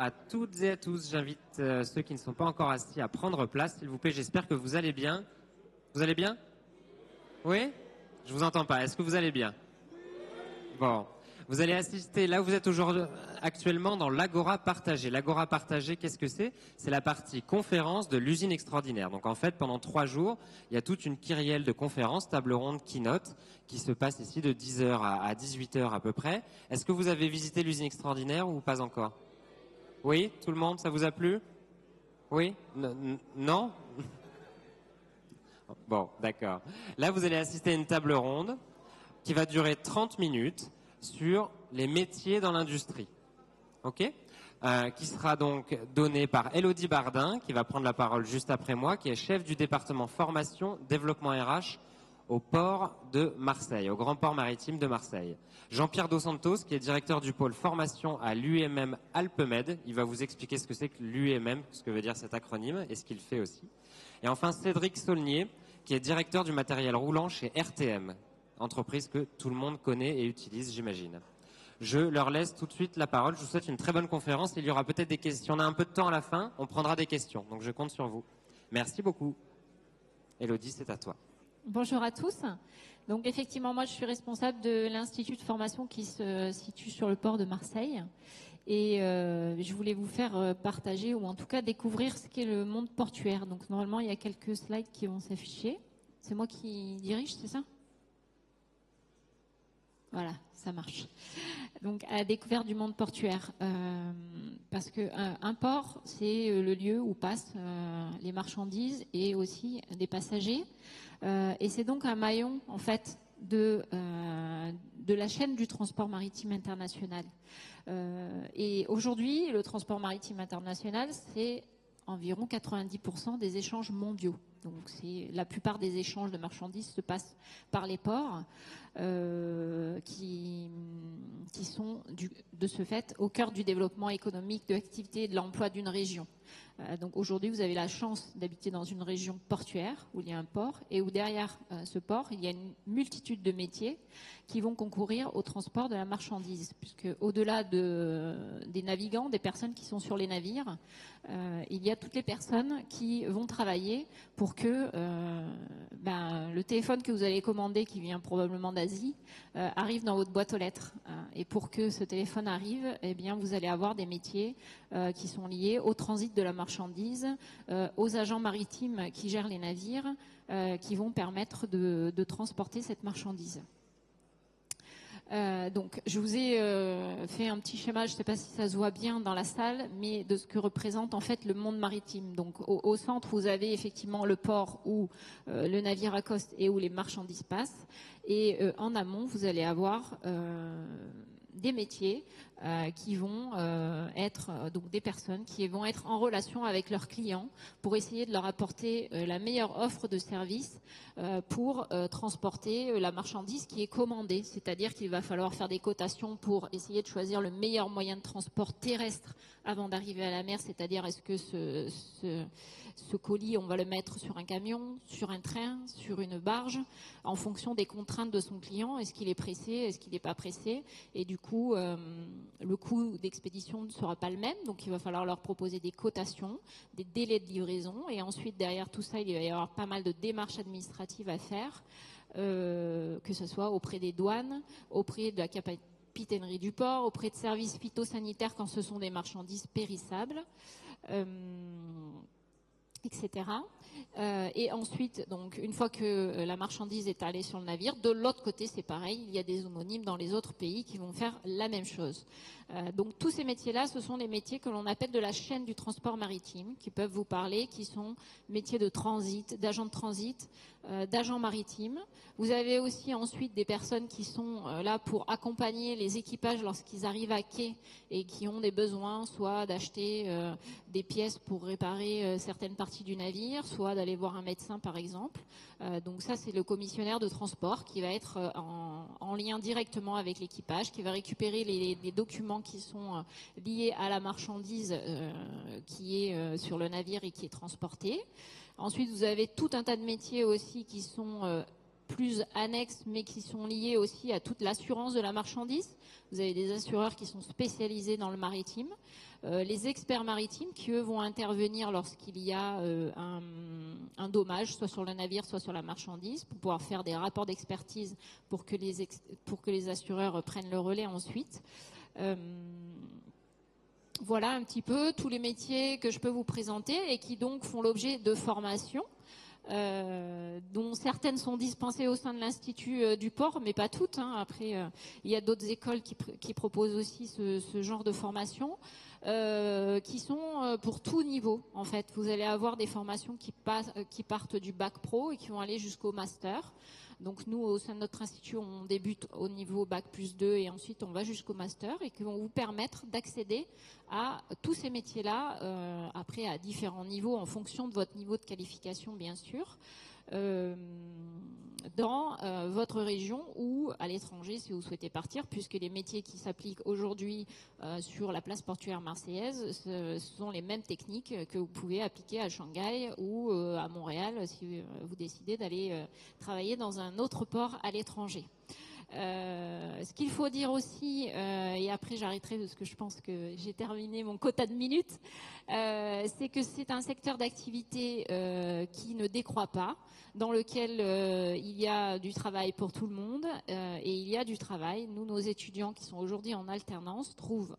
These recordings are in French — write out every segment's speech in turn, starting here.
À toutes et à tous, j'invite ceux qui ne sont pas encore assis à prendre place. S'il vous plaît, j'espère que vous allez bien. Vous allez bien? Oui? Je vous entends pas. Est-ce que vous allez bien? Bon. Vous allez assister, là où vous êtes aujourd'hui, actuellement dans l'Agora partagée. L'Agora partagée, qu'est-ce que c'est? C'est la partie conférence de l'usine extraordinaire. Donc en fait, pendant 3 jours, il y a toute une kyrielle de conférences, table ronde, keynote, qui se passe ici de 10 heures à 18 heures à peu près. Est-ce que vous avez visité l'usine extraordinaire ou pas encore? Oui, tout le monde, ça vous a plu? Oui? Non? Bon, d'accord. Là, vous allez assister à une table ronde qui va durer 30 minutes sur les métiers dans l'industrie. OK? Qui sera donc donnée par Elodie Bardin, qui va prendre la parole juste après moi, qui est chef du département formation, développement RH au port de Marseille, au grand port maritime de Marseille. Jean-Pierre Dos Santos, qui est directeur du pôle formation à l'UMM Alpemed. Il va vous expliquer ce que c'est que l'UMM, ce que veut dire cet acronyme et ce qu'il fait aussi. Et enfin, Cédric Saulnier, qui est directeur du matériel roulant chez RTM, entreprise que tout le monde connaît et utilise, j'imagine. Je leur laisse tout de suite la parole. Je vous souhaite une très bonne conférence. Il y aura peut-être des questions. On a un peu de temps à la fin. On prendra des questions. Donc je compte sur vous. Merci beaucoup. Elodie, c'est à toi. Bonjour à tous. Donc effectivement, moi je suis responsable de l'Institut de formation qui se situe sur le port de Marseille. Et je voulais vous faire partager ou en tout cas découvrir ce qu'est le monde portuaire. Donc normalement, il y a quelques slides qui vont s'afficher. C'est moi qui dirige, c'est ça ? Voilà, ça marche. Donc à la découverte du monde portuaire, parce que un port, c'est le lieu où passent les marchandises et aussi des passagers, et c'est donc un maillon en fait de la chaîne du transport maritime international. Et aujourd'hui, le transport maritime international, c'est environ 90% des échanges mondiaux. Donc la plupart des échanges de marchandises se passent par les ports qui sont de ce fait au cœur du développement économique, de l'activité et de l'emploi d'une région. Donc aujourd'hui, vous avez la chance d'habiter dans une région portuaire où il y a un port et où derrière ce port, il y a une multitude de métiers qui vont concourir au transport de la marchandise. Puisque au-delà des navigants, des personnes qui sont sur les navires, il y a toutes les personnes qui vont travailler pour que le téléphone que vous allez commander, qui vient probablement d'Asie, arrive dans votre boîte aux lettres. Et pour que ce téléphone arrive, eh bien, vous allez avoir des métiers qui sont liés au transit de la marchandise, aux agents maritimes qui gèrent les navires, qui vont permettre de transporter cette marchandise. Donc, je vous ai fait un petit schéma, je ne sais pas si ça se voit bien dans la salle, mais de ce que représente en fait le monde maritime. Donc, au centre, vous avez effectivement le port où le navire accoste et où les marchandises passent. Et en amont, vous allez avoir des métiers qui vont être donc des personnes qui vont être en relation avec leurs clients pour essayer de leur apporter la meilleure offre de service pour transporter la marchandise qui est commandée. C'est-à-dire qu'il va falloir faire des cotations pour essayer de choisir le meilleur moyen de transport terrestre avant d'arriver à la mer. C'est-à-dire est-ce que ce colis, on va le mettre sur un camion, sur un train, sur une barge, en fonction des contraintes de son client. Est-ce qu'il est pressé, est-ce qu'il n'est pas pressé? Et du coup, le coût d'expédition ne sera pas le même. Donc, il va falloir leur proposer des cotations, des délais de livraison. Et ensuite, derrière tout ça, il va y avoir pas mal de démarches administratives à faire, que ce soit auprès des douanes, auprès de la capitainerie du port, auprès de services phytosanitaires quand ce sont des marchandises périssables. Etc. Et ensuite, donc, une fois que la marchandise est allée sur le navire, de l'autre côté, c'est pareil, il y a des homonymes dans les autres pays qui vont faire la même chose. Donc, tous ces métiers-là, ce sont des métiers que l'on appelle de la chaîne du transport maritime, qui peuvent vous parler, qui sont métiers de transit, d'agents de transit, d'agents maritimes. Vous avez aussi ensuite des personnes qui sont là pour accompagner les équipages lorsqu'ils arrivent à quai et qui ont des besoins, soit d'acheter des pièces pour réparer certaines parties du navire, soit d'aller voir un médecin par exemple. Donc ça, c'est le commissionnaire de transport qui va être en lien directement avec l'équipage, qui va récupérer les documents qui sont liés à la marchandise qui est sur le navire et qui est transportée. Ensuite, vous avez tout un tas de métiers aussi qui sont plus annexes, mais qui sont liées aussi à toute l'assurance de la marchandise. Vous avez des assureurs qui sont spécialisés dans le maritime. Les experts maritimes qui, eux, vont intervenir lorsqu'il y a un dommage, soit sur le navire, soit sur la marchandise, pour pouvoir faire des rapports d'expertise pour que les assureurs prennent le relais ensuite. Voilà un petit peu tous les métiers que je peux vous présenter et qui donc font l'objet de formations. Dont certaines sont dispensées au sein de l'Institut du port, mais pas toutes. Après, il y a d'autres écoles qui proposent aussi ce genre de formation, qui sont pour tout niveau. En fait, vous allez avoir des formations qui partent du bac pro et qui vont aller jusqu'au master. Donc nous, au sein de notre institut, on débute au niveau bac plus 2 et ensuite on va jusqu'au master et qui vont vous permettre d'accéder à tous ces métiers-là, après à différents niveaux en fonction de votre niveau de qualification bien sûr, dans votre région ou à l'étranger si vous souhaitez partir, puisque les métiers qui s'appliquent aujourd'hui sur la place portuaire marseillaise, ce sont les mêmes techniques que vous pouvez appliquer à Shanghai ou à Montréal si vous décidez d'aller travailler dans un autre port à l'étranger. Ce qu'il faut dire aussi, et après j'arrêterai parce que je pense que j'ai terminé mon quota de minutes, c'est que c'est un secteur d'activité qui ne décroît pas, dans lequel il y a du travail pour tout le monde et il y a du travail. Nous, nos étudiants qui sont aujourd'hui en alternance trouvent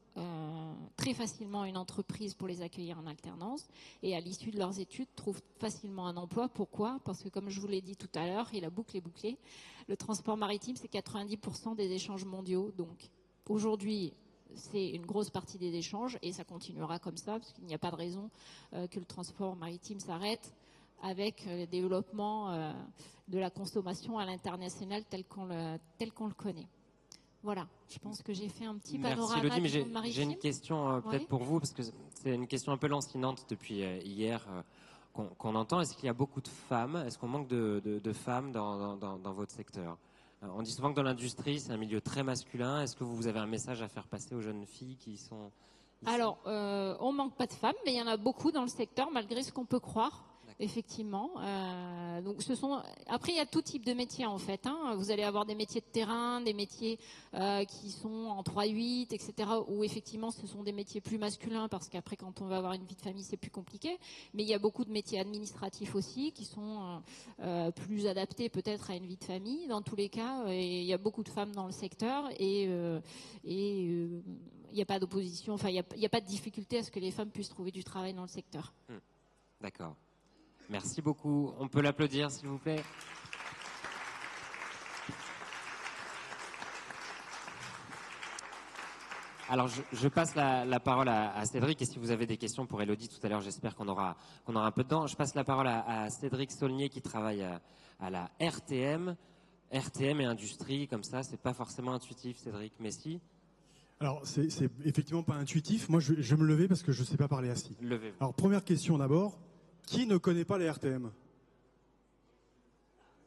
très facilement une entreprise pour les accueillir en alternance et à l'issue de leurs études trouvent facilement un emploi. Pourquoi ? Parce que comme je vous l'ai dit tout à l'heure, et la boucle est bouclée, le transport maritime c'est 90% des échanges mondiaux. Donc aujourd'hui c'est une grosse partie des échanges et ça continuera comme ça parce qu'il n'y a pas de raison que le transport maritime s'arrête avec le développement de la consommation à l'international tel qu'on le connaît. Voilà, je pense que j'ai fait un petit panorama. Merci Elodie, mais j'ai une question peut-être pour vous, parce que c'est une question un peu lancinante depuis hier qu'on entend. Est-ce qu'il y a beaucoup de femmes ? Est-ce qu'on manque de femmes dans votre secteur ? On dit souvent que dans l'industrie, c'est un milieu très masculin. Est-ce que vous avez un message à faire passer aux jeunes filles qui sont ici ? Alors, on manque pas de femmes, mais il y en a beaucoup dans le secteur, malgré ce qu'on peut croire. Effectivement. Donc après, il y a tout type de métiers en fait. Vous allez avoir des métiers de terrain, des métiers qui sont en 3-8, etc. Où effectivement, ce sont des métiers plus masculins parce qu'après, quand on va avoir une vie de famille, c'est plus compliqué. Mais il y a beaucoup de métiers administratifs aussi qui sont plus adaptés peut-être à une vie de famille. Dans tous les cas, et il y a beaucoup de femmes dans le secteur et il n'y a pas d'opposition. Enfin, il n'y a pas de difficulté à ce que les femmes puissent trouver du travail dans le secteur. D'accord. Merci beaucoup. On peut l'applaudir, s'il vous plaît. Alors, je passe la parole à Cédric. Et si vous avez des questions pour Elodie tout à l'heure, j'espère qu'on aura un peu de temps. Je passe la parole à Cédric Saulnier qui travaille à la RTM. RTM et industrie, comme ça, c'est pas forcément intuitif, Cédric, mais si. Alors, c'est effectivement pas intuitif. Moi, je vais me lever parce que je ne sais pas parler assis. Levez-vous. Alors, première question d'abord. Qui ne connaît pas les RTM ?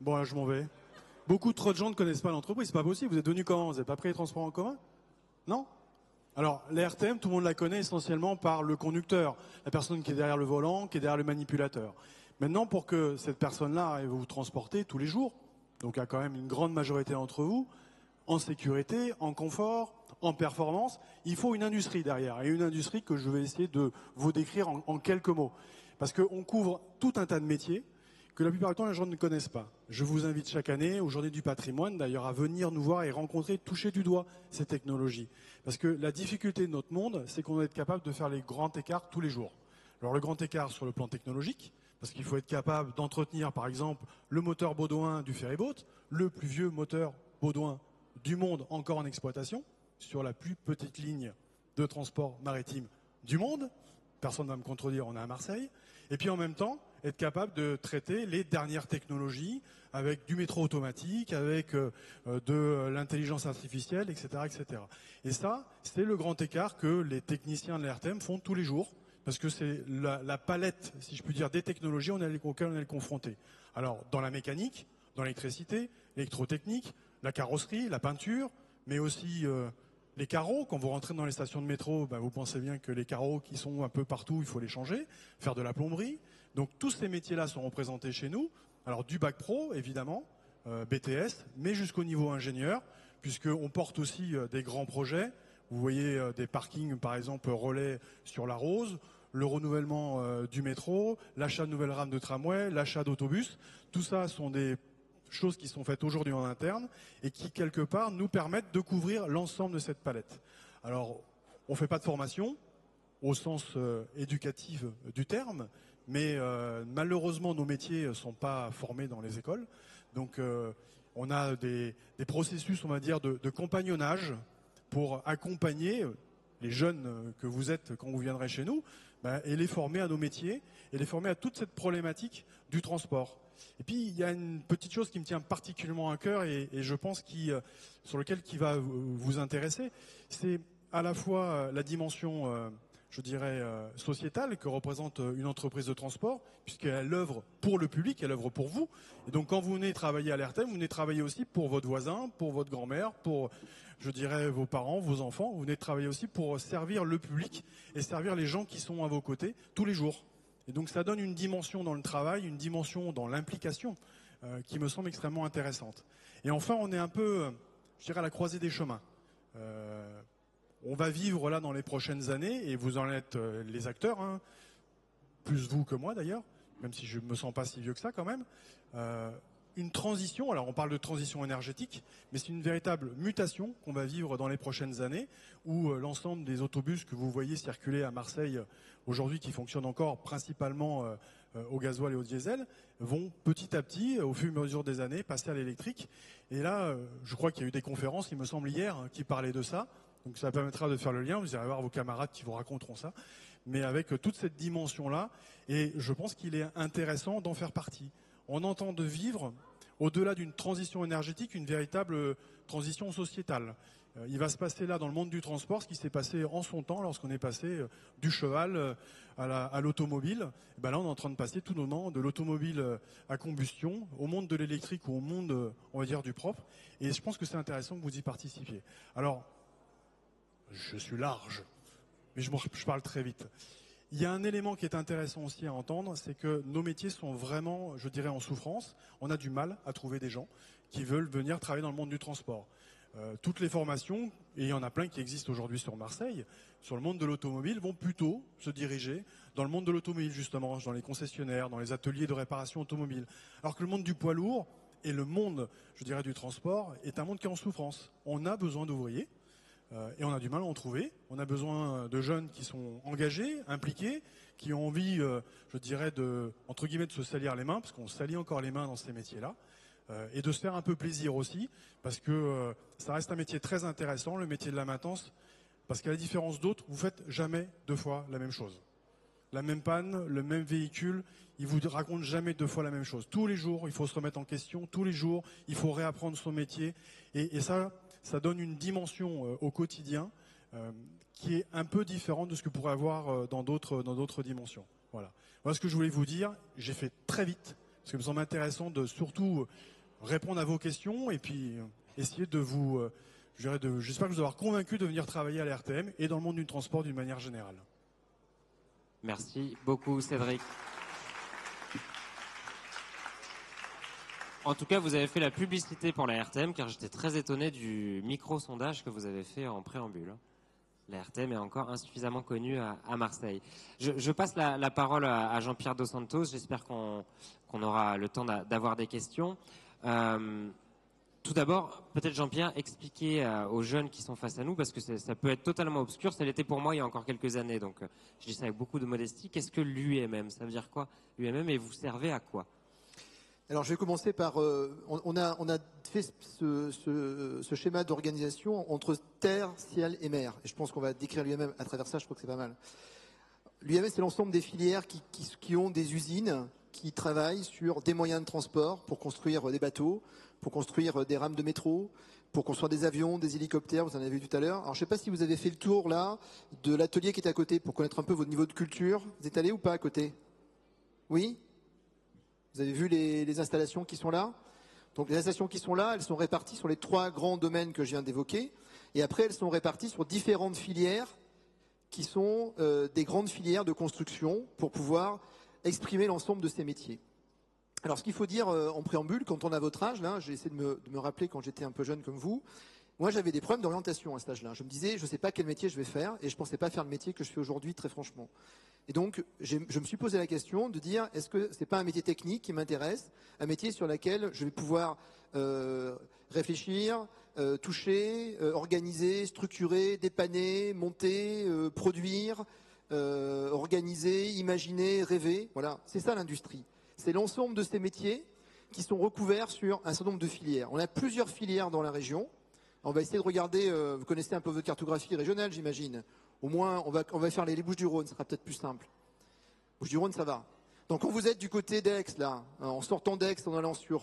Bon, là, je m'en vais. Beaucoup trop de gens ne connaissent pas l'entreprise. C'est pas possible. Vous êtes venus comment ? Vous n'avez pas pris les transports en commun ? Non ? Alors, les RTM, tout le monde la connaît essentiellement par le conducteur, la personne qui est derrière le volant, qui est derrière le manipulateur. Maintenant, pour que cette personne-là arrive à vous transporter tous les jours, donc il y a quand même une grande majorité d'entre vous, en sécurité, en confort, en performance, il faut une industrie derrière. Et une industrie que je vais essayer de vous décrire en quelques mots. Parce qu'on couvre tout un tas de métiers que la plupart du temps les gens ne connaissent pas. Je vous invite chaque année, aux Journées du patrimoine d'ailleurs, à venir nous voir et rencontrer, toucher du doigt ces technologies. Parce que la difficulté de notre monde, c'est qu'on doit être capable de faire les grands écarts tous les jours. Alors le grand écart sur le plan technologique, parce qu'il faut être capable d'entretenir par exemple le moteur Baudouin du ferryboat, le plus vieux moteur Baudouin du monde encore en exploitation, sur la plus petite ligne de transport maritime du monde. Personne ne va me contredire, on est à Marseille. Et puis en même temps, être capable de traiter les dernières technologies avec du métro automatique, avec de l'intelligence artificielle, etc., etc. Et ça, c'est le grand écart que les techniciens de l'RTM font tous les jours, parce que c'est la palette, si je puis dire, des technologies auxquelles on est confronté. Alors, dans la mécanique, dans l'électricité, l'électrotechnique, la carrosserie, la peinture, mais aussi les carreaux. Quand vous rentrez dans les stations de métro, vous pensez bien que les carreaux qui sont un peu partout, il faut les changer, faire de la plomberie. Donc tous ces métiers-là sont représentés chez nous. Alors du bac pro, évidemment, BTS, mais jusqu'au niveau ingénieur, puisqu'on porte aussi des grands projets. Vous voyez des parkings, par exemple, relais sur la Rose, le renouvellement du métro, l'achat de nouvelles rames de tramway, l'achat d'autobus. Tout ça sont des choses qui sont faites aujourd'hui en interne et qui, quelque part, nous permettent de couvrir l'ensemble de cette palette. Alors, on ne fait pas de formation au sens éducatif du terme, mais malheureusement, nos métiers ne sont pas formés dans les écoles. Donc, on a des processus, on va dire, de compagnonnage pour accompagner les jeunes que vous êtes quand vous viendrez chez nous, et les former à nos métiers, et les former à toute cette problématique du transport. Et puis, il y a une petite chose qui me tient particulièrement à cœur et je pense sur lequel qui va vous intéresser, c'est à la fois la dimension, je dirais, sociétale que représente une entreprise de transport, puisqu'elle œuvre pour le public, elle œuvre pour vous. Et donc, quand vous venez travailler à l'ARTEM, vous venez travailler aussi pour votre voisin, pour votre grand-mère, pour, je dirais, vos parents, vos enfants. Vous venez travailler aussi pour servir le public et servir les gens qui sont à vos côtés tous les jours. Et donc ça donne une dimension dans le travail, une dimension dans l'implication qui me semble extrêmement intéressante. Et enfin, on est un peu, je dirais, à la croisée des chemins. On va vivre là dans les prochaines années, et vous en êtes les acteurs, hein, plus vous que moi d'ailleurs, même si je ne me sens pas si vieux que ça quand même, une transition, alors on parle de transition énergétique, mais c'est une véritable mutation qu'on va vivre dans les prochaines années, où l'ensemble des autobus que vous voyez circuler à Marseille aujourd'hui, qui fonctionnent encore principalement au gasoil et au diesel, vont petit à petit, au fur et à mesure des années, passer à l'électrique. Et là, je crois qu'il y a eu des conférences, il me semble hier, qui parlaient de ça. Donc ça permettra de faire le lien, vous irez voir vos camarades qui vous raconteront ça. Mais avec toute cette dimension-là, et je pense qu'il est intéressant d'en faire partie. On entend de vivre, au-delà d'une transition énergétique, une véritable transition sociétale. Il va se passer là, dans le monde du transport, ce qui s'est passé en son temps, lorsqu'on est passé du cheval à l'automobile. Ben là, on est en train de passer tout moment de l'automobile à combustion, au monde de l'électrique ou au monde, on va dire, du propre. Et je pense que c'est intéressant que vous y participiez. Alors, je suis large, mais je parle très vite. Il y a un élément qui est intéressant aussi à entendre, c'est que nos métiers sont vraiment, je dirais, en souffrance. On a du mal à trouver des gens qui veulent venir travailler dans le monde du transport. Toutes les formations, et il y en a plein qui existent aujourd'hui sur Marseille, sur le monde de l'automobile, vont plutôt se diriger dans le monde de l'automobile, justement, dans les concessionnaires, dans les ateliers de réparation automobile. Alors que le monde du poids lourd et le monde, je dirais, du transport est un monde qui est en souffrance. On a besoin d'ouvriers. Et on a du mal à en trouver. On a besoin de jeunes qui sont engagés, impliqués, qui ont envie, je dirais, entre guillemets, de se salir les mains, parce qu'on salit encore les mains dans ces métiers-là, et de se faire un peu plaisir aussi, parce que ça reste un métier très intéressant, le métier de la maintenance, parce qu'à la différence d'autres, vous faites jamais deux fois la même chose. La même panne, le même véhicule, il vous raconte jamais deux fois la même chose. Tous les jours, il faut se remettre en question, tous les jours, il faut réapprendre son métier, et ça donne une dimension au quotidien qui est un peu différente de ce que vous pourrez avoir dans d'autres dimensions. Voilà ce que je voulais vous dire. J'ai fait très vite, parce que me semble intéressant de surtout répondre à vos questions et puis essayer de vous, j'espère que vous avoir convaincu de venir travailler à l'ARTM et dans le monde du transport d'une manière générale. Merci beaucoup, Cédric. En tout cas, vous avez fait la publicité pour la RTM, car j'étais très étonné du micro-sondage que vous avez fait en préambule. La RTM est encore insuffisamment connue à Marseille. Je passe la parole à Jean-Pierre Dos Santos. J'espère qu'on aura le temps d'avoir des questions. Tout d'abord, peut-être Jean-Pierre, expliquer aux jeunes qui sont face à nous, parce que ça peut être totalement obscur. Ça l'était pour moi il y a encore quelques années, donc je dis ça avec beaucoup de modestie. Qu'est-ce que l'UMM? Ça veut dire quoi, l'UMM, et vous servez à quoi? Alors je vais commencer par, on a fait ce schéma d'organisation entre terre, ciel et mer. Et je pense qu'on va décrire l'UMM à travers ça, je crois que c'est pas mal. L'UMM, c'est l'ensemble des filières qui ont des usines, qui travaillent sur des moyens de transport pour construire des bateaux, pour construire des rames de métro, pour construire des avions, des hélicoptères, vous en avez vu tout à l'heure. Alors je ne sais pas si vous avez fait le tour là de l'atelier qui est à côté pour connaître un peu votre niveau de culture. Vous êtes allé ou pas à côté? Oui? Vous avez vu les installations qui sont là? Donc les installations qui sont là, elles sont réparties sur les 3 grands domaines que je viens d'évoquer. Et après, elles sont réparties sur différentes filières qui sont des grandes filières de construction pour pouvoir exprimer l'ensemble de ces métiers. Alors, ce qu'il faut dire en préambule, quand on a votre âge, là, j'ai essayé de me rappeler quand j'étais un peu jeune comme vous, moi j'avais des problèmes d'orientation à cet âge-là. Je me disais, je ne sais pas quel métier je vais faire, et je ne pensais pas faire le métier que je fais aujourd'hui, très franchement. Et donc, je me suis posé la question de dire, est-ce que c'est pas un métier technique qui m'intéresse, un métier sur lequel je vais pouvoir réfléchir, toucher, organiser, structurer, dépanner, monter, produire, organiser, imaginer, rêver. Voilà, c'est ça l'industrie. C'est l'ensemble de ces métiers qui sont recouverts sur un certain nombre de filières. On a plusieurs filières dans la région. On va essayer de regarder, vous connaissez un peu votre cartographie régionale, j'imagine. Au moins, on va faire les Bouches-du-Rhône, ça sera peut-être plus simple. Bouches-du-Rhône, ça va. Donc quand vous êtes du côté d'Aix, là, en sortant d'Aix, en allant sur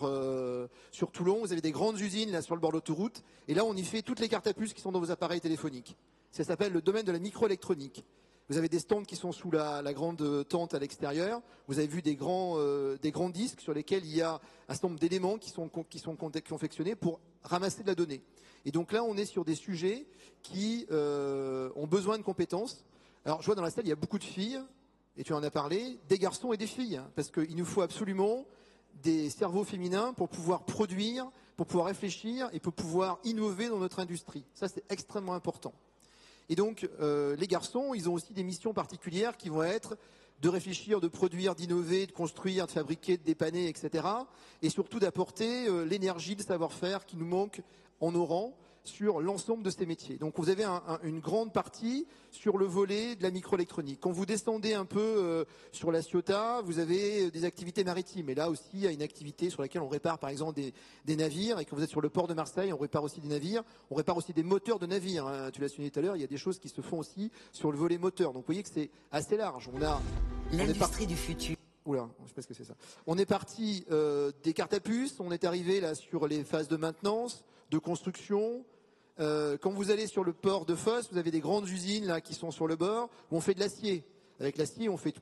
Toulon, vous avez des grandes usines là sur le bord de l'autoroute. Et là, on y fait toutes les cartes à puces qui sont dans vos appareils téléphoniques. Ça s'appelle le domaine de la microélectronique. Vous avez des stands qui sont sous la grande tente à l'extérieur. Vous avez vu des grands disques sur lesquels il y a un certain nombre d'éléments qui sont confectionnés pour ramasser de la donnée. Et donc là, on est sur des sujets qui ont besoin de compétences. Alors, je vois dans la salle, il y a beaucoup de filles, et tu en as parlé, des garçons et des filles, hein, parce qu'il nous faut absolument des cerveaux féminins pour pouvoir produire, pour pouvoir réfléchir et pour pouvoir innover dans notre industrie. Ça, c'est extrêmement important. Et donc, les garçons, ils ont aussi des missions particulières qui vont être de réfléchir, de produire, d'innover, de construire, de fabriquer, de dépanner, etc. Et surtout d'apporter l'énergie, le savoir-faire qui nous manque en nos rangs sur l'ensemble de ces métiers. Donc vous avez une grande partie sur le volet de la microélectronique. Quand vous descendez un peu sur la Ciotat, vous avez des activités maritimes. Et là aussi, il y a une activité sur laquelle on répare par exemple des navires. Et quand vous êtes sur le port de Marseille, on répare aussi des navires. On répare aussi des moteurs de navires, hein. Tu l'as souligné tout à l'heure, il y a des choses qui se font aussi sur le volet moteur. Donc vous voyez que c'est assez large. L'industrie du futur. Oula, je sais pas ce que c'est ça. On est parti des cartes à puces, on est arrivé là sur les phases de maintenance, de construction. Quand vous allez sur le port de Fos, vous avez des grandes usines là qui sont sur le bord où on fait de l'acier. Avec l'acier, on fait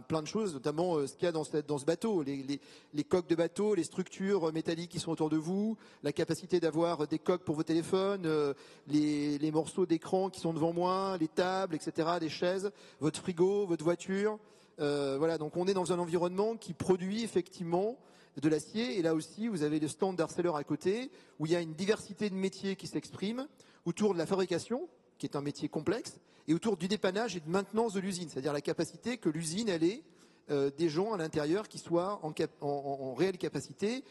plein de choses, notamment ce qu'il y a dans ce bateau, les coques de bateau, les structures métalliques qui sont autour de vous, la capacité d'avoir des coques pour vos téléphones, les morceaux d'écran qui sont devant moi, les tables, etc., les chaises, votre frigo, votre voiture. Voilà, donc on est dans un environnement qui produit effectivement de l'acier. Et là aussi, vous avez le stand d'Arcelor à côté, où il y a une diversité de métiers qui s'expriment autour de la fabrication, qui est un métier complexe, et autour du dépannage et de maintenance de l'usine, c'est-à-dire la capacité que l'usine elle ait des gens à l'intérieur qui soient en réelle capacité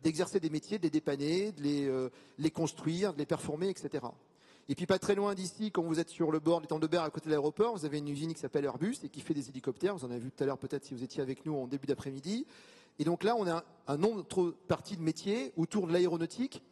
d'exercer des métiers, de les dépanner, de les construire, de les performer, etc. Et puis pas très loin d'ici, quand vous êtes sur le bord des Temps de Berre à côté de l'aéroport, vous avez une usine qui s'appelle Airbus et qui fait des hélicoptères. Vous en avez vu tout à l'heure peut-être si vous étiez avec nous en début d'après-midi. Et donc là, on a un autre partie de métier autour de l'aéronautique,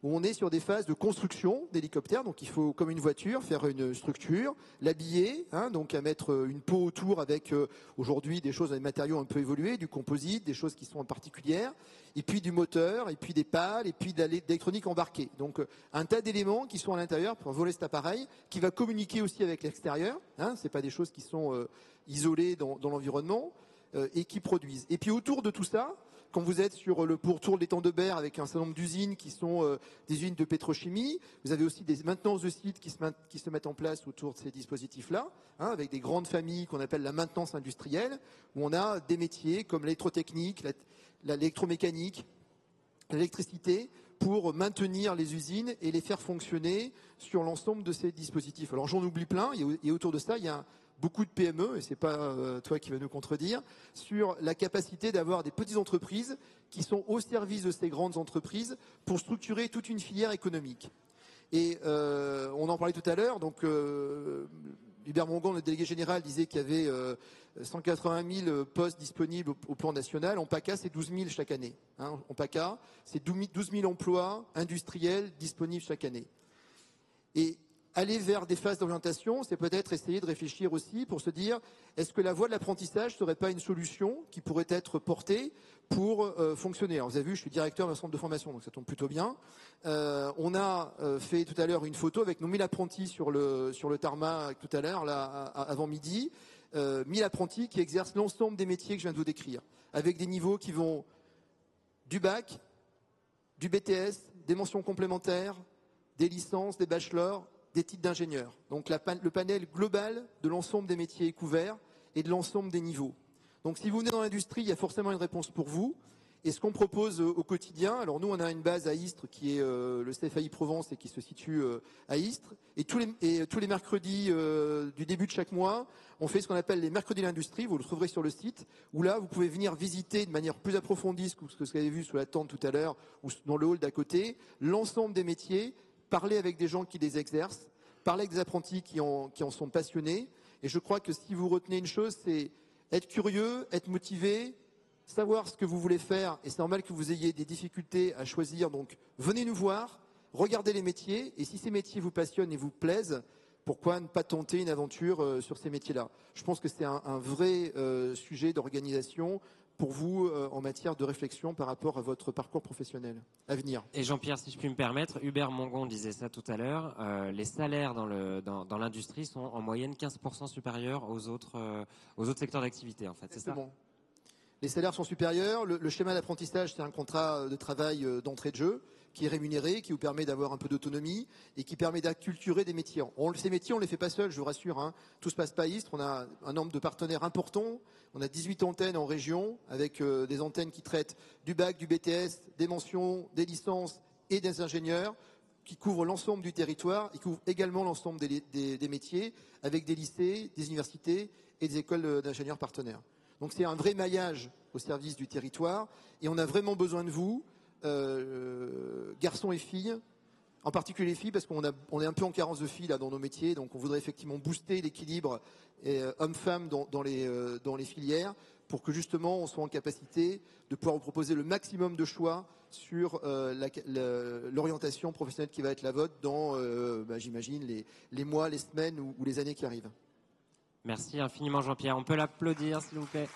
où on est sur des phases de construction d'hélicoptères. Donc il faut, comme une voiture, faire une structure, l'habiller, hein, donc à mettre une peau autour avec aujourd'hui des choses, des matériaux un peu évolués, du composite, des choses qui sont particulières, et puis du moteur, et puis des pales, et puis de l'électronique embarquée. Donc un tas d'éléments qui sont à l'intérieur pour voler cet appareil, qui va communiquer aussi avec l'extérieur. Hein, c'est pas des choses qui sont isolées dans l'environnement et qui produisent. Et puis autour de tout ça, quand vous êtes sur le pourtour des Temps de Berre avec un certain nombre d'usines qui sont des usines de pétrochimie, vous avez aussi des maintenances de sites qui se mettent en place autour de ces dispositifs-là, hein, avec des grandes familles qu'on appelle la maintenance industrielle, où on a des métiers comme l'électrotechnique, l'électromécanique, l'électricité, pour maintenir les usines et les faire fonctionner sur l'ensemble de ces dispositifs. Alors j'en oublie plein, et autour de ça, il y a beaucoup de PME, et c'est pas toi qui vas nous contredire, sur la capacité d'avoir des petites entreprises qui sont au service de ces grandes entreprises pour structurer toute une filière économique. Et on en parlait tout à l'heure, donc Hubert Mongon, le délégué général, disait qu'il y avait 180 000 postes disponibles au plan national. En PACA, c'est 12 000 chaque année. Hein, en PACA, c'est 12 000 emplois industriels disponibles chaque année. Et aller vers des phases d'orientation, c'est peut-être essayer de réfléchir aussi pour se dire, est-ce que la voie de l'apprentissage ne serait pas une solution qui pourrait être portée pour fonctionner. Alors vous avez vu, je suis directeur d'un centre de formation, donc ça tombe plutôt bien. On a fait tout à l'heure une photo avec nos 1000 apprentis sur le tarmac tout à l'heure, là, avant midi. 1000 apprentis qui exercent l'ensemble des métiers que je viens de vous décrire, avec des niveaux qui vont du bac, du BTS, des mentions complémentaires, des licences, des bachelors, des titres d'ingénieur. Donc le panel global de l'ensemble des métiers est couvert et de l'ensemble des niveaux. Donc si vous venez dans l'industrie, il y a forcément une réponse pour vous. Et ce qu'on propose au quotidien, alors nous on a une base à Istres qui est le CFAI Provence et qui se situe à Istres. Et tous les mercredis du début de chaque mois, on fait ce qu'on appelle les mercredis de l'industrie, vous le trouverez sur le site, où là vous pouvez venir visiter de manière plus approfondie ce que vous avez vu sous la tente tout à l'heure ou dans le hall d'à côté, l'ensemble des métiers, parler avec des gens qui les exercent, parler avec des apprentis qui en sont passionnés. Et je crois que si vous retenez une chose, c'est être curieux, être motivé, savoir ce que vous voulez faire, et c'est normal que vous ayez des difficultés à choisir, donc venez nous voir, regardez les métiers, et si ces métiers vous passionnent et vous plaisent, pourquoi ne pas tenter une aventure sur ces métiers-là? Je pense que c'est un vrai sujet d'organisation pour vous en matière de réflexion par rapport à votre parcours professionnel à venir. Et Jean-Pierre, si je puis me permettre, Hubert Mongon disait ça tout à l'heure, les salaires dans l'industrie sont en moyenne 15% supérieurs aux autres secteurs d'activité, en fait, c'est ça? Bon. Les salaires sont supérieurs. Le schéma d'apprentissage, c'est un contrat de travail d'entrée de jeu qui est rémunéré, qui vous permet d'avoir un peu d'autonomie et qui permet d'acculturer des métiers. Ces métiers, on ne les fait pas seuls, je vous rassure. Hein. Tout se passe pas à Istres. On a un nombre de partenaires importants. On a 18 antennes en région avec des antennes qui traitent du bac, du BTS, des mentions, des licences et des ingénieurs qui couvrent l'ensemble du territoire et couvrent également l'ensemble des métiers avec des lycées, des universités et des écoles d'ingénieurs partenaires. Donc c'est un vrai maillage au service du territoire et on a vraiment besoin de vous, garçons et filles, en particulier les filles parce qu'on est un peu en carence de filles là dans nos métiers, donc on voudrait effectivement booster l'équilibre hommes-femmes dans les filières pour que justement on soit en capacité de pouvoir vous proposer le maximum de choix sur l'orientation professionnelle qui va être la vôtre dans, j'imagine, les mois, les semaines ou les années qui arrivent. Merci infiniment Jean-Pierre. On peut l'applaudir s'il vous plaît.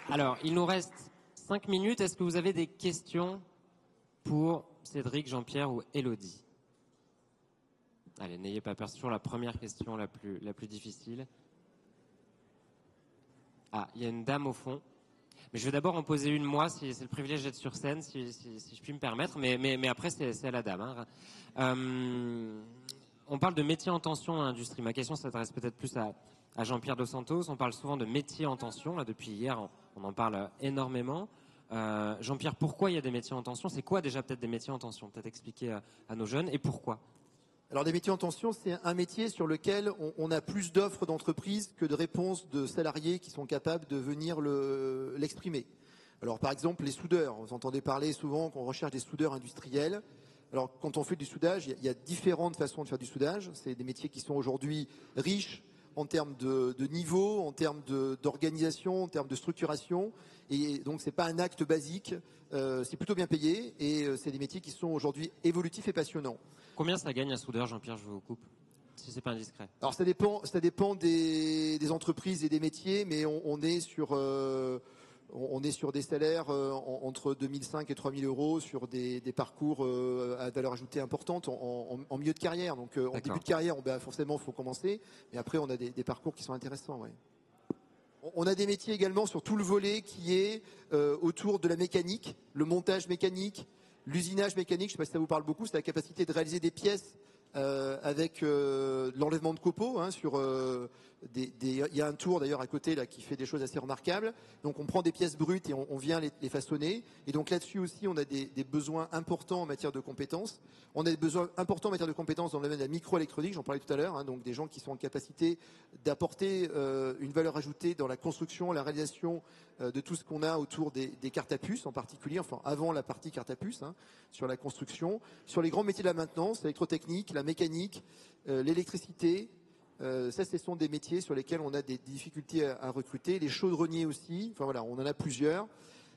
Alors, il nous reste 5 minutes. Est-ce que vous avez des questions pour Cédric, Jean-Pierre ou Élodie? Allez, n'ayez pas peur. C'est toujours la première question la plus difficile. Ah, il y a une dame au fond. Mais je vais d'abord en poser une moi, c'est le privilège d'être sur scène, si je puis me permettre, mais après c'est à la dame. Hein. On parle de métiers en tension dans l'industrie. Ma question s'adresse peut-être plus à Jean-Pierre Dos Santos. On parle souvent de métiers en tension. Là, depuis hier, on en parle énormément. Jean-Pierre, pourquoi il y a des métiers en tension? C'est quoi déjà peut-être des métiers en tension? Peut-être expliquer à nos jeunes et pourquoi? Alors, des métiers en tension, c'est un métier sur lequel on a plus d'offres d'entreprises que de réponses de salariés qui sont capables de venir l'exprimer. Alors, par exemple, les soudeurs. Vous entendez parler souvent qu'on recherche des soudeurs industriels. Alors, quand on fait du soudage, il y a différentes façons de faire du soudage. C'est des métiers qui sont aujourd'hui riches en termes de niveau, en termes d'organisation, en termes de structuration. Et donc, c'est pas un acte basique. C'est plutôt bien payé. Et c'est des métiers qui sont aujourd'hui évolutifs et passionnants. Combien ça gagne un soudeur, Jean-Pierre, je vous coupe, si c'est pas indiscret? Alors ça dépend des entreprises et des métiers, mais on est sur des salaires entre 2005 et 3000 euros sur des parcours à valeur ajoutée importante en milieu de carrière. Donc en début de carrière, forcément, il faut commencer, mais après on a des parcours qui sont intéressants. Ouais. On a des métiers également sur tout le volet qui est autour de la mécanique, le montage mécanique, l'usinage mécanique. Je ne sais pas si ça vous parle beaucoup, c'est la capacité de réaliser des pièces avec l'enlèvement de copeaux. Hein, il y a un tour d'ailleurs à côté là qui fait des choses assez remarquables. Donc on prend des pièces brutes et on vient les façonner. Et donc là-dessus aussi, on a des besoins importants en matière de compétences. On a des besoins importants en matière de compétences dans le domaine de la microélectronique, j'en parlais tout à l'heure. Hein, donc des gens qui sont en capacité d'apporter une valeur ajoutée dans la construction, la réalisation de tout ce qu'on a autour des cartes à puce en particulier, enfin avant la partie carte à puce, hein, sur la construction, sur les grands métiers de la maintenance, l'électrotechnique, la mécanique, l'électricité. Ça, ce sont des métiers sur lesquels on a des difficultés à recruter. Les chaudronniers aussi, enfin voilà, on en a plusieurs.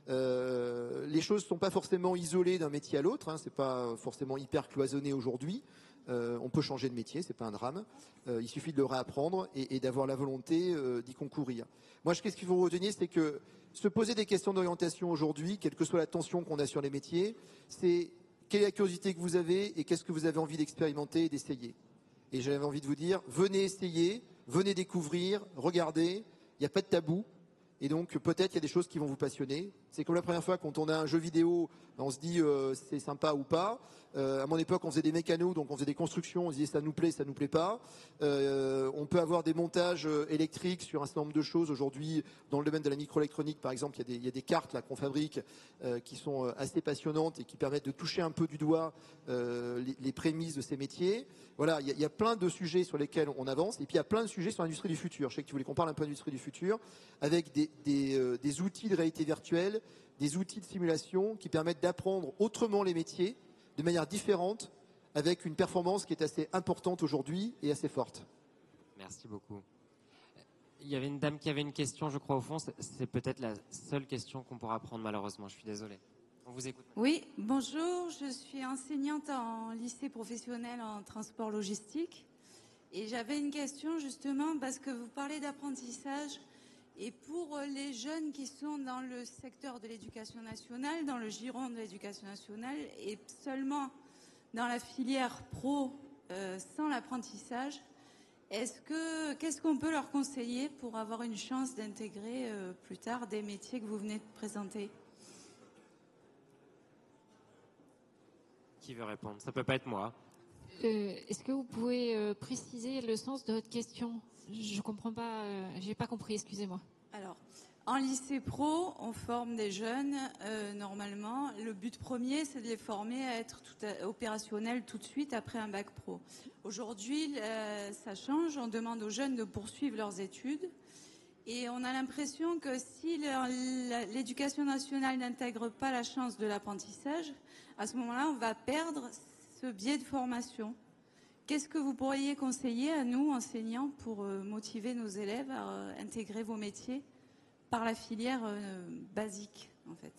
Les choses ne sont pas forcément isolées d'un métier à l'autre, hein, c'est pas forcément hyper cloisonné aujourd'hui. On peut changer de métier, c'est pas un drame. Il suffit de le réapprendre et d'avoir la volonté d'y concourir. Moi, qu'est-ce qu'il faut retenir, c'est que se poser des questions d'orientation aujourd'hui, quelle que soit la tension qu'on a sur les métiers, c'est quelle est la curiosité que vous avez et qu'est-ce que vous avez envie d'expérimenter et d'essayer. Et j'avais envie de vous dire, venez essayer, venez découvrir, regardez, il n'y a pas de tabou. Et donc peut-être il y a des choses qui vont vous passionner. C'est comme la première fois quand on a un jeu vidéo, on se dit c'est sympa ou pas. À mon époque, on faisait des mécanos, donc on faisait des constructions, on se disait ça nous plaît pas. On peut avoir des montages électriques sur un certain nombre de choses. Aujourd'hui, dans le domaine de la microélectronique, par exemple, il y a des cartes là qu'on fabrique qui sont assez passionnantes et qui permettent de toucher un peu du doigt les prémices de ces métiers. Voilà, il y a plein de sujets sur lesquels on avance. Et puis il y a plein de sujets sur l'industrie du futur. Je sais que tu voulais qu'on parle un peu d'industrie du futur, avec des outils de réalité virtuelle, des outils de simulation qui permettent d'apprendre autrement les métiers, de manière différente, avec une performance qui est assez importante aujourd'hui et assez forte. Merci beaucoup. Il y avait une dame qui avait une question, je crois, au fond. C'est peut-être la seule question qu'on pourra prendre, malheureusement. Je suis désolé. On vous écoute. Oui, bonjour. Je suis enseignante en lycée professionnel en transport logistique. Et j'avais une question, justement, parce que vous parlez d'apprentissage. Et pour les jeunes qui sont dans le secteur de l'éducation nationale, dans le giron de l'éducation nationale, et seulement dans la filière pro sans l'apprentissage, qu'est-ce qu'on peut leur conseiller pour avoir une chance d'intégrer plus tard des métiers que vous venez de présenter? Qui veut répondre? Ça peut pas être moi. Est-ce que vous pouvez préciser le sens de votre question? Je comprends pas, j'ai pas compris, excusez-moi. Alors, en lycée pro, on forme des jeunes, normalement. Le but premier, c'est de les former à être opérationnels tout de suite après un bac pro. Aujourd'hui, ça change. On demande aux jeunes de poursuivre leurs études. Et on a l'impression que si l'éducation nationale n'intègre pas la chance de l'apprentissage, à ce moment-là, on va perdre ce biais de formation. Qu'est-ce que vous pourriez conseiller à nous, enseignants, pour motiver nos élèves à intégrer vos métiers par la filière basique, en fait?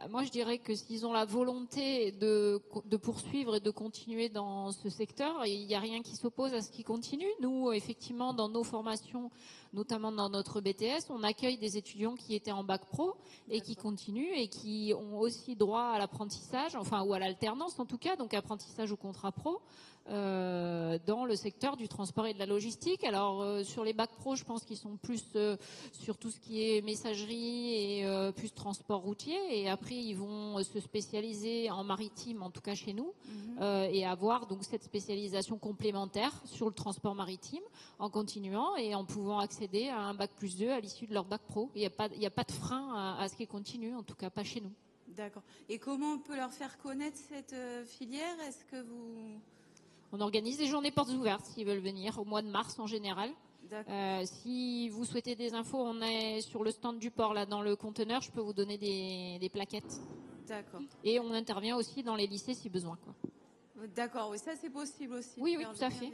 Moi, je dirais que s'ils ont la volonté de poursuivre et de continuer dans ce secteur, il n'y a rien qui s'oppose à ce qu'ils continuent. Nous, effectivement, dans nos formations, notamment dans notre BTS, on accueille des étudiants qui étaient en bac pro et qui continuent et qui ont aussi droit à l'apprentissage, enfin, ou à l'alternance en tout cas, donc apprentissage ou contrat pro, dans le secteur du transport et de la logistique. Alors, sur les bacs pro, je pense qu'ils sont plus sur tout ce qui est messagerie et plus transport routier. Et après, ils vont se spécialiser en maritime, en tout cas chez nous, et avoir donc cette spécialisation complémentaire sur le transport maritime en continuant et en pouvant accéder à un bac plus 2 à l'issue de leur bac pro. Il n'y a pas de frein à ce qui continue, en tout cas pas chez nous. D'accord. Et comment on peut leur faire connaître cette filière? Est-ce que vous... On organise des journées portes ouvertes s'ils veulent venir, au mois de mars en général. Si vous souhaitez des infos, on est sur le stand du port, là, dans le conteneur. Je peux vous donner des plaquettes. D'accord. Et on intervient aussi dans les lycées si besoin, quoi. D'accord, oui, ça c'est possible aussi. Oui, tout à fait.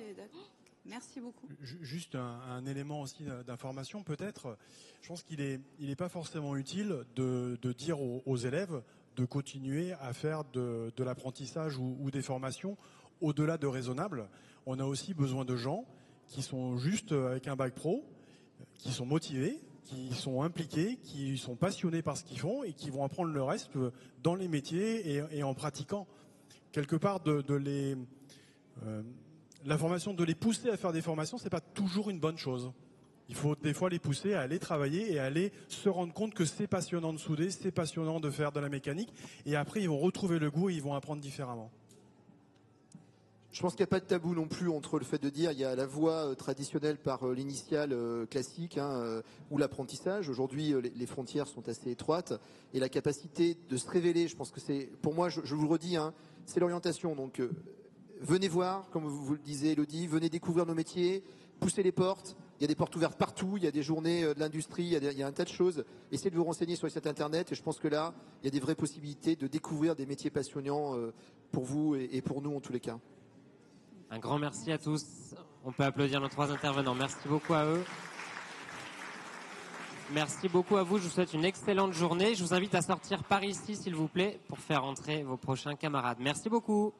Merci beaucoup. Juste un élément aussi d'information, peut-être. Je pense qu'il est pas forcément utile de dire aux élèves de continuer à faire de l'apprentissage ou des formations au-delà de raisonnable. On a aussi besoin de gens qui sont juste avec un bac pro, qui sont motivés, qui sont impliqués, qui sont passionnés par ce qu'ils font et qui vont apprendre le reste dans les métiers et en pratiquant. Quelque part, la formation, de les pousser à faire des formations, c'est pas toujours une bonne chose. Il faut des fois les pousser à aller travailler et à aller se rendre compte que c'est passionnant de souder, c'est passionnant de faire de la mécanique. Et après, ils vont retrouver le goût et ils vont apprendre différemment. Je pense qu'il n'y a pas de tabou non plus entre le fait de dire il y a la voie traditionnelle par l'initiale classique ou l'apprentissage. Aujourd'hui, les frontières sont assez étroites et la capacité de se révéler, je pense que c'est, pour moi, je vous le redis, c'est l'orientation. Donc, venez voir, comme vous le disiez, Elodie, venez découvrir nos métiers, poussez les portes. Il y a des portes ouvertes partout, il y a des journées de l'industrie, il y a un tas de choses. Essayez de vous renseigner sur le site internet et je pense que là, il y a des vraies possibilités de découvrir des métiers passionnants pour vous et pour nous en tous les cas. Un grand merci à tous. On peut applaudir nos 3 intervenants. Merci beaucoup à eux. Merci beaucoup à vous. Je vous souhaite une excellente journée. Je vous invite à sortir par ici, s'il vous plaît, pour faire entrer vos prochains camarades. Merci beaucoup.